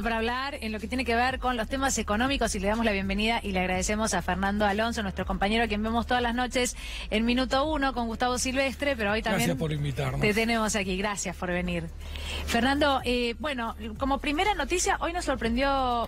Para hablar en lo que tiene que ver con los temas económicos, y le damos la bienvenida y le agradecemos a Fernando Alonso, nuestro compañero a quien vemos todas las noches en Minuto 1 con Gustavo Silvestre, pero hoy también... Gracias por invitarnos. Te tenemos aquí, gracias por venir. Fernando, bueno, como primera noticia, hoy nos sorprendió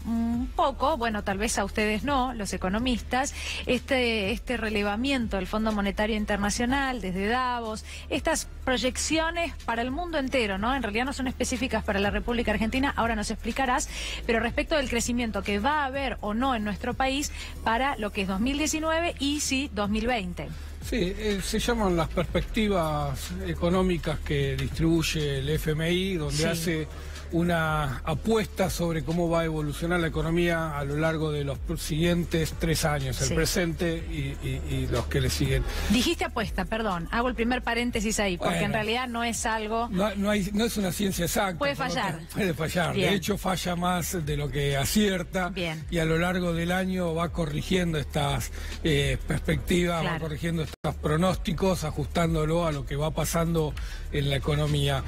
un poco, bueno, tal vez a ustedes no, los economistas, este relevamiento del Fondo Monetario Internacional desde Davos, estas proyecciones para el mundo entero, ¿no? En realidad no son específicas para la República Argentina, ahora nos explicarás, pero respecto del crecimiento que va a haber o no en nuestro país para lo que es 2019 y sí 2020. Sí, se llaman las perspectivas económicas que distribuye el FMI, donde hace una apuesta sobre cómo va a evolucionar la economía a lo largo de los siguientes 3 años, el presente y los que le siguen. Dijiste apuesta, perdón, hago el primer paréntesis ahí, porque en realidad no es algo... No es una ciencia exacta. Puede fallar. Puede fallar, de hecho falla más de lo que acierta. Bien. Y a lo largo del año va corrigiendo estas perspectivas, va corrigiendo estos pronósticos, ajustándolo a lo que va pasando en la economía.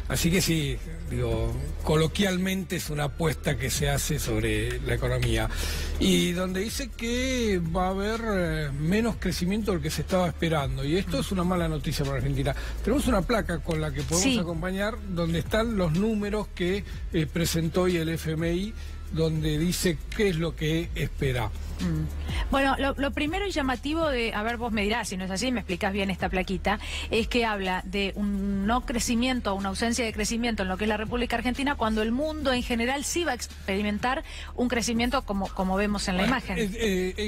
Así que sí, digo, coloquialmente es una apuesta que se hace sobre la economía. Y donde dice que va a haber menos crecimiento del que se estaba esperando. Y esto es una mala noticia para Argentina. Tenemos una placa con la que podemos acompañar, donde están los números que presentó hoy el FMI, donde dice qué es lo que espera. Bueno, lo primero y llamativo de, a ver, vos me dirás, si no es así, me explicás bien esta plaquita, es que habla de un no crecimiento, una ausencia de crecimiento en lo que es la República Argentina, cuando el mundo en general sí va a experimentar un crecimiento como vemos en la imagen.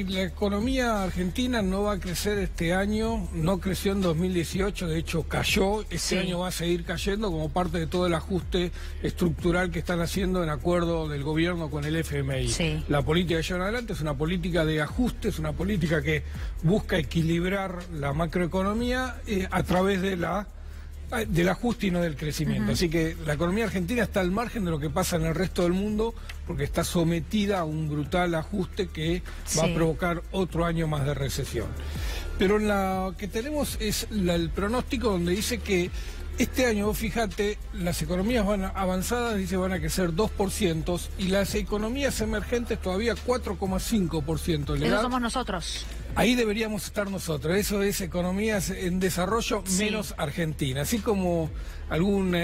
La economía argentina no va a crecer este año, no creció en 2018, de hecho cayó, este año va a seguir cayendo como parte de todo el ajuste estructural que están haciendo en acuerdo del gobierno con el FMI. La política que llevan adelante es una política de ajuste, es una política que busca equilibrar la macroeconomía a través del ajuste y no del crecimiento. Así que la economía argentina está al margen de lo que pasa en el resto del mundo, porque está sometida a un brutal ajuste que va a provocar otro año más de recesión. Pero lo que tenemos es el pronóstico donde dice que este año, fíjate, las economías avanzadas van a crecer 2% y las economías emergentes todavía 4,5%. Eso somos nosotros. Ahí deberíamos estar nosotros. Eso es economías en desarrollo menos Argentina. Así como algún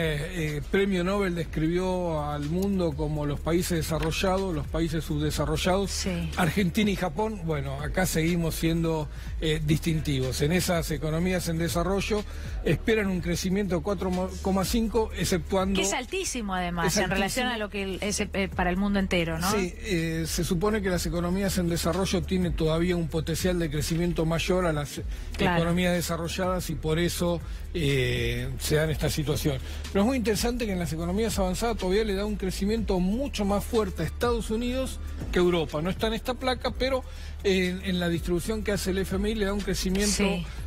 premio Nobel describió al mundo como los países desarrollados, los países subdesarrollados, Argentina y Japón, bueno, acá seguimos siendo distintivos. En esas economías en desarrollo esperan un crecimiento de 4,5, exceptuando... Que es altísimo, además, en relación a lo que es para el mundo entero, ¿no? Sí, se supone que las economías en desarrollo tienen todavía un potencial de crecimiento mayor a las economías desarrolladas y por eso se dan esta situación. Pero es muy interesante que en las economías avanzadas todavía le da un crecimiento mucho más fuerte a Estados Unidos que a Europa. No está en esta placa, pero en la distribución que hace el FMI le da un crecimiento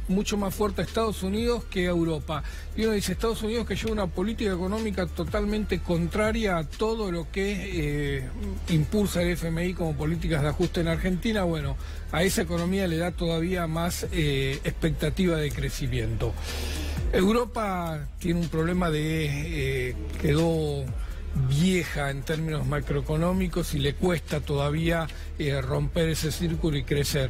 mucho más fuerte a Estados Unidos que a Europa. Y uno dice, Estados Unidos que lleva una política económica totalmente contraria a todo lo que impulsa el FMI como políticas de ajuste en Argentina. Bueno, a esa economía le da todavía más expectativa de crecimiento. Europa tiene un problema quedó vieja en términos macroeconómicos y le cuesta todavía romper ese círculo y crecer.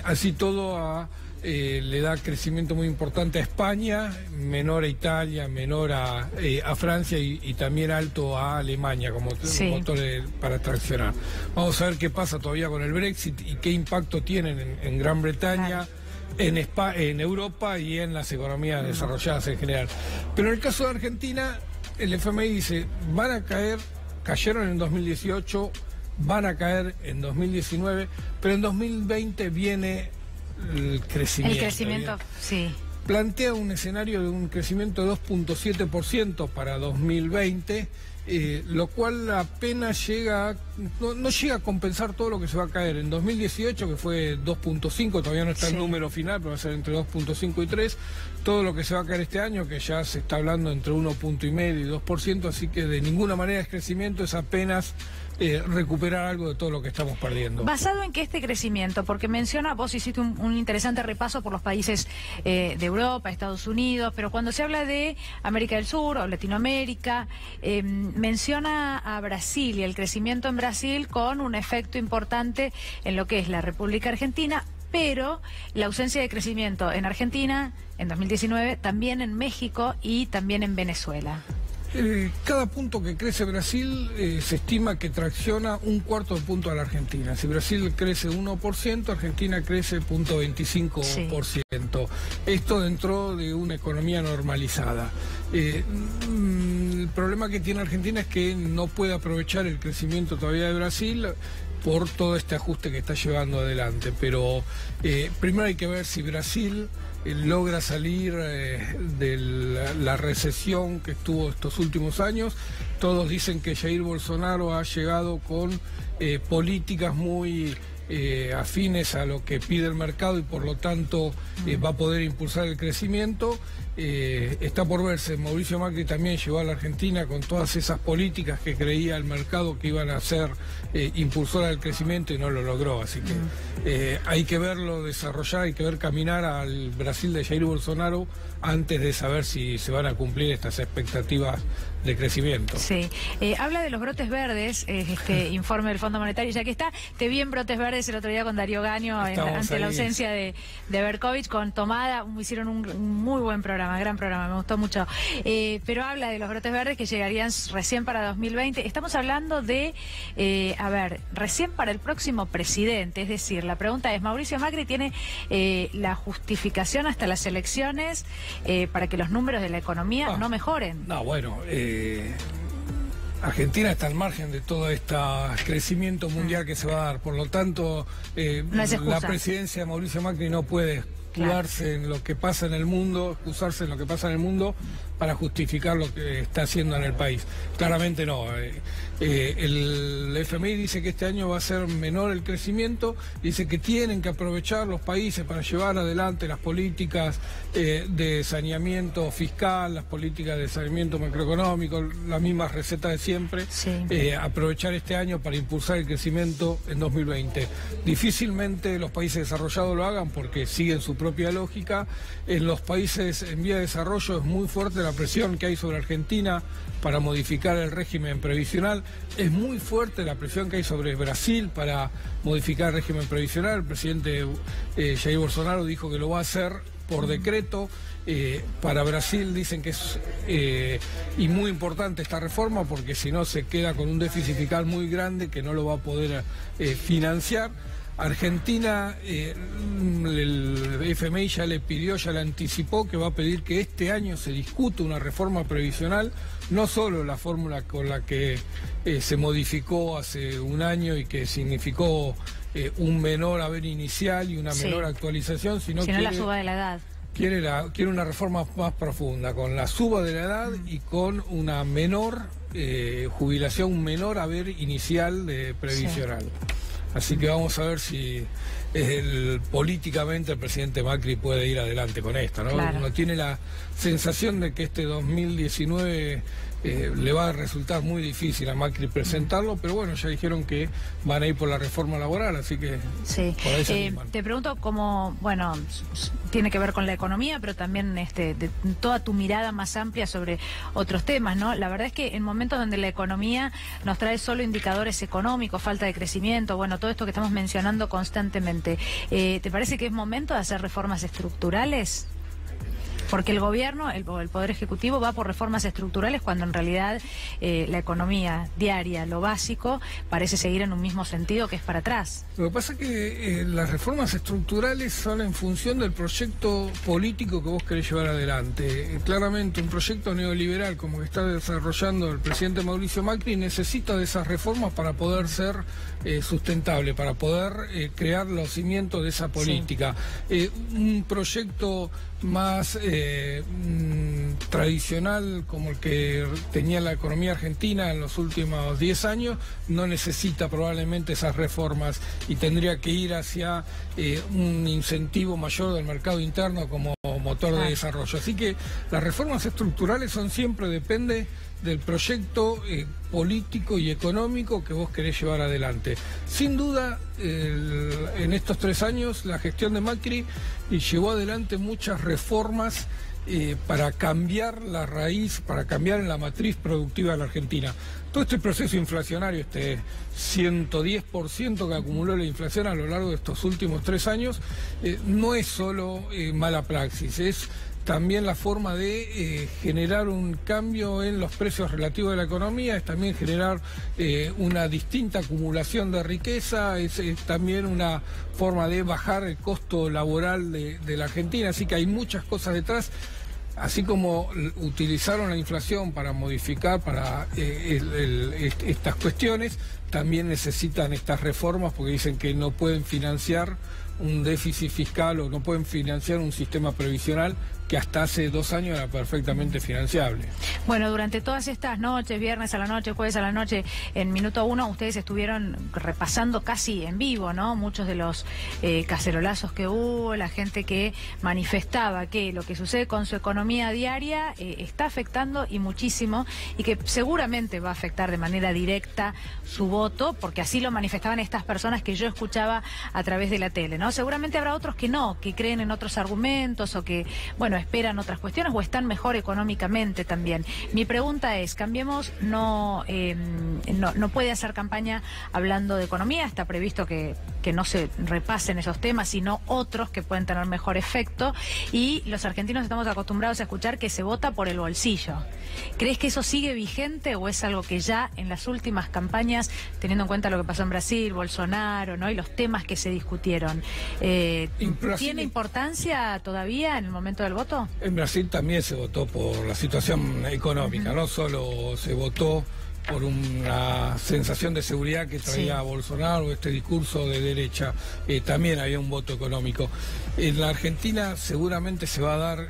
Así todo le da crecimiento muy importante a España, menor a Italia, menor a Francia y también alto a Alemania como motor para traccionar. Vamos a ver qué pasa todavía con el Brexit y qué impacto tienen en Gran Bretaña, en Europa y en las economías desarrolladas en general. Pero en el caso de Argentina, el FMI dice, cayeron en 2018, van a caer en 2019, pero en 2020 viene el crecimiento. El crecimiento, plantea un escenario de un crecimiento de 2,7% para 2020, lo cual apenas no llega a compensar todo lo que se va a caer. En 2018, que fue 2,5, todavía no está el número final, pero va a ser entre 2,5 y 3, todo lo que se va a caer este año, que ya se está hablando entre 1,5 y 2%, así que de ninguna manera es crecimiento, es apenas recuperar algo de todo lo que estamos perdiendo. ¿Basado en qué este crecimiento? Porque vos hiciste un interesante repaso por los países de Europa, Estados Unidos, pero cuando se habla de América del Sur o Latinoamérica, menciona a Brasil y el crecimiento en Brasil con un efecto importante en lo que es la República Argentina, pero la ausencia de crecimiento en Argentina en 2019, también en México y también en Venezuela. Cada punto que crece Brasil se estima que tracciona un cuarto de punto a la Argentina. Si Brasil crece 1%, Argentina crece 0.25%. Sí. Esto dentro de una economía normalizada. El problema que tiene Argentina es que no puede aprovechar el crecimiento todavía de Brasil por todo este ajuste que está llevando adelante. Pero primero hay que ver si Brasil logra salir de la recesión que estuvo estos últimos años. Todos dicen que Jair Bolsonaro ha llegado con políticas muy afines a lo que pide el mercado y por lo tanto va a poder impulsar el crecimiento. Está por verse, Mauricio Macri también llegó a la Argentina con todas esas políticas que creía el mercado que iban a ser impulsoras del crecimiento y no lo logró, así que hay que verlo desarrollar, hay que ver caminar al Brasil de Jair Bolsonaro antes de saber si se van a cumplir estas expectativas de crecimiento. Sí, habla de los brotes verdes, este informe del Fondo Monetario, ya que está, te vi en brotes verdes el otro día con Darío Gaño ante la ausencia de Berkovich, con Tomada, hicieron un muy buen programa, gran programa, me gustó mucho, pero habla de los brotes verdes que llegarían recién para 2020, estamos hablando de, recién para el próximo presidente, es decir, la pregunta es, ¿Mauricio Macri tiene la justificación hasta las elecciones para que los números de la economía no mejoren? No, bueno, Argentina está al margen de todo este crecimiento mundial que se va a dar, por lo tanto la presidencia de Mauricio Macri no puede excusarse en lo que pasa en el mundo, para justificar lo que está haciendo en el país. Claramente no. El FMI dice que este año va a ser menor el crecimiento, dice que tienen que aprovechar los países para llevar adelante las políticas de saneamiento fiscal, las políticas de saneamiento macroeconómico, la misma receta de siempre, aprovechar este año para impulsar el crecimiento en 2020. Difícilmente los países desarrollados lo hagan porque siguen su propia lógica. En los países en vía de desarrollo es muy fuerte la presión que hay sobre Argentina para modificar el régimen previsional, es muy fuerte la presión que hay sobre Brasil para modificar el régimen previsional. El presidente Jair Bolsonaro dijo que lo va a hacer por decreto. Para Brasil dicen que es y muy importante esta reforma porque si no se queda con un déficit fiscal muy grande que no lo va a poder financiar. Argentina, el FMI ya le anticipó que va a pedir que este año se discuta una reforma previsional, no solo la fórmula con la que se modificó hace un año y que significó un menor haber inicial y una menor actualización, sino la suba de la edad. Quiere una reforma más profunda, con la suba de la edad y con una menor jubilación, un menor haber inicial de previsional. Así que vamos a ver si políticamente el presidente Macri puede ir adelante con esto, ¿no? Claro. Uno tiene la sensación de que este 2019 le va a resultar muy difícil a Macri presentarlo, pero bueno, ya dijeron que van a ir por la reforma laboral, así que por ahí se animan. Te pregunto cómo, bueno, tiene que ver con la economía, pero también de toda tu mirada más amplia sobre otros temas, ¿no? La verdad es que en momentos donde la economía nos trae solo indicadores económicos, falta de crecimiento, bueno, todo esto que estamos mencionando constantemente, ¿te parece que es momento de hacer reformas estructurales? Porque el gobierno, el Poder Ejecutivo va por reformas estructurales cuando en realidad la economía diaria, lo básico, parece seguir en un mismo sentido que es para atrás. Lo que pasa es que las reformas estructurales son en función del proyecto político que vos querés llevar adelante. Claramente un proyecto neoliberal como que está desarrollando el presidente Mauricio Macri necesita de esas reformas para poder ser sustentable, para poder crear los cimientos de esa política. Un proyecto más tradicional como el que tenía la economía argentina en los últimos 10 años no necesita probablemente esas reformas y tendría que ir hacia un incentivo mayor del mercado interno como motor de desarrollo. Así que las reformas estructurales depende del proyecto político y económico que vos querés llevar adelante. Sin duda, en estos 3 años, la gestión de Macri llevó adelante muchas reformas para cambiar la raíz, para cambiar en la matriz productiva de la Argentina. Todo este proceso inflacionario, este 110% que acumuló la inflación a lo largo de estos últimos 3 años, no es solo mala praxis, es también la forma de generar un cambio en los precios relativos de la economía, es también generar una distinta acumulación de riqueza, es también una forma de bajar el costo laboral de la Argentina, así que hay muchas cosas detrás. Así como utilizaron la inflación para modificar estas cuestiones, también necesitan estas reformas porque dicen que no pueden financiar un déficit fiscal o no pueden financiar un sistema previsional que hasta hace 2 años era perfectamente financiable. Bueno, durante todas estas noches, viernes a la noche, jueves a la noche, en Minuto 1, ustedes estuvieron repasando casi en vivo, ¿no? Muchos de los cacerolazos que hubo, la gente que manifestaba que lo que sucede con su economía diaria está afectando y muchísimo, y que seguramente va a afectar de manera directa su voto, porque así lo manifestaban estas personas que yo escuchaba a través de la tele, ¿no? Seguramente habrá otros que no, que creen en otros argumentos o que, bueno, esperan otras cuestiones o están mejor económicamente también. Mi pregunta es, Cambiemos no puede hacer campaña hablando de economía, está previsto que no se repasen esos temas, sino otros que pueden tener mejor efecto, y los argentinos estamos acostumbrados a escuchar que se vota por el bolsillo. ¿Crees que eso sigue vigente o es algo que ya en las últimas campañas, teniendo en cuenta lo que pasó en Brasil, Bolsonaro, ¿no?, y los temas que se discutieron, tiene importancia todavía en el momento del voto? En Brasil también se votó por la situación económica, no solo se votó por una sensación de seguridad que traía Bolsonaro, este discurso de derecha, también había un voto económico. En la Argentina seguramente se va a dar...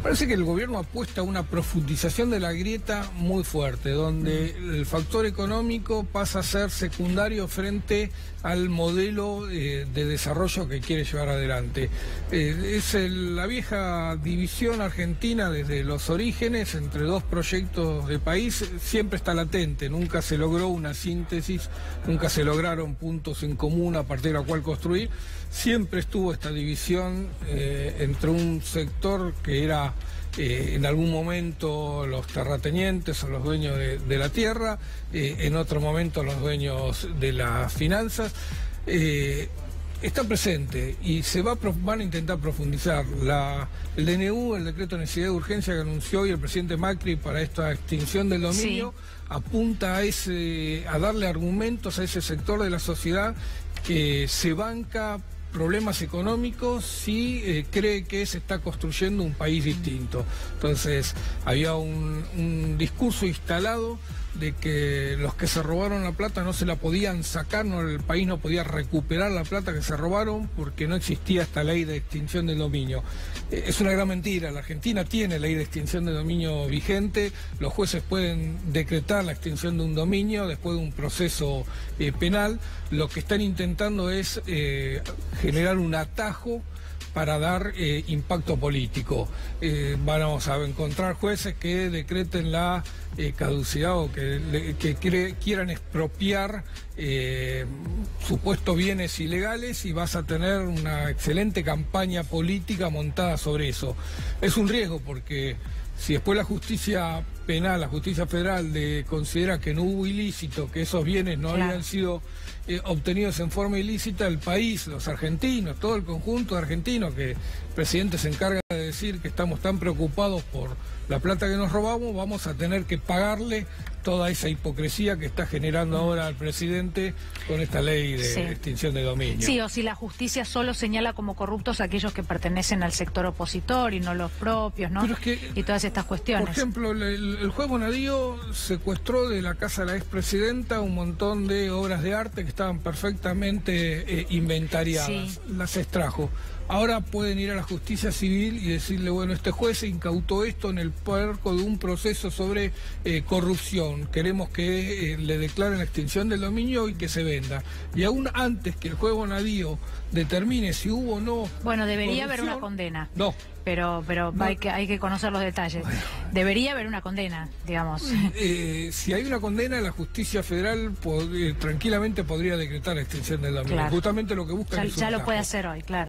Parece que el gobierno apuesta a una profundización de la grieta muy fuerte, donde el factor económico pasa a ser secundario frente al modelo de desarrollo que quiere llevar adelante. Es la vieja división argentina desde los orígenes entre 2 proyectos de país, siempre está latente, nunca se logró una síntesis, nunca se lograron puntos en común a partir de la cual construir. Siempre estuvo esta división entre un sector que era en algún momento los terratenientes o los dueños de la tierra, en otro momento los dueños de las finanzas. Está presente y van a intentar profundizar. El DNU, el decreto de necesidad de urgencia que anunció hoy el presidente Macri para esta extinción del dominio, apunta a darle argumentos a ese sector de la sociedad que se banca problemas económicos si cree que se está construyendo un país distinto. Entonces había un discurso instalado de que los que se robaron la plata no se la podían sacar, el país no podía recuperar la plata que se robaron porque no existía esta ley de extinción del dominio. Es una gran mentira, la Argentina tiene ley de extinción de dominio vigente, los jueces pueden decretar la extinción de un dominio después de un proceso penal. Lo que están intentando es generar un atajo para dar impacto político. Vamos a encontrar jueces que decreten la caducidad o que quieran expropiar supuestos bienes ilegales, y vas a tener una excelente campaña política montada sobre eso. Es un riesgo porque si después la justicia penal, la justicia federal considera que no hubo ilícito, que esos bienes no habían sido obtenidos en forma ilícita, el país, los argentinos, todo el conjunto de argentinos, que el presidente se encarga de decir que estamos tan preocupados por la plata que nos robamos, vamos a tener que pagarle toda esa hipocresía que está generando ahora el presidente con esta ley de extinción de dominio. Sí, o si la justicia solo señala como corruptos a aquellos que pertenecen al sector opositor y no los propios, ¿no? Pero es que, y todas estas cuestiones. Por ejemplo, el juez Bonadío secuestró de la casa de la expresidenta un montón de obras de arte que estaban perfectamente inventariadas. Las extrajo. Ahora pueden ir a la justicia civil y decirle, bueno, este juez incautó esto en el marco de un proceso sobre corrupción. Queremos que le declaren la extinción del dominio y que se venda. Y aún antes que el juez Bonadío determine si hubo o no... Bueno, debería haber una condena. No. Pero no, hay que conocer los detalles. Bueno. Debería haber una condena, digamos. Si hay una condena, la justicia federal tranquilamente podría decretar la extinción del dominio. Claro. Justamente lo que busca ya lo puede hacer hoy, claro.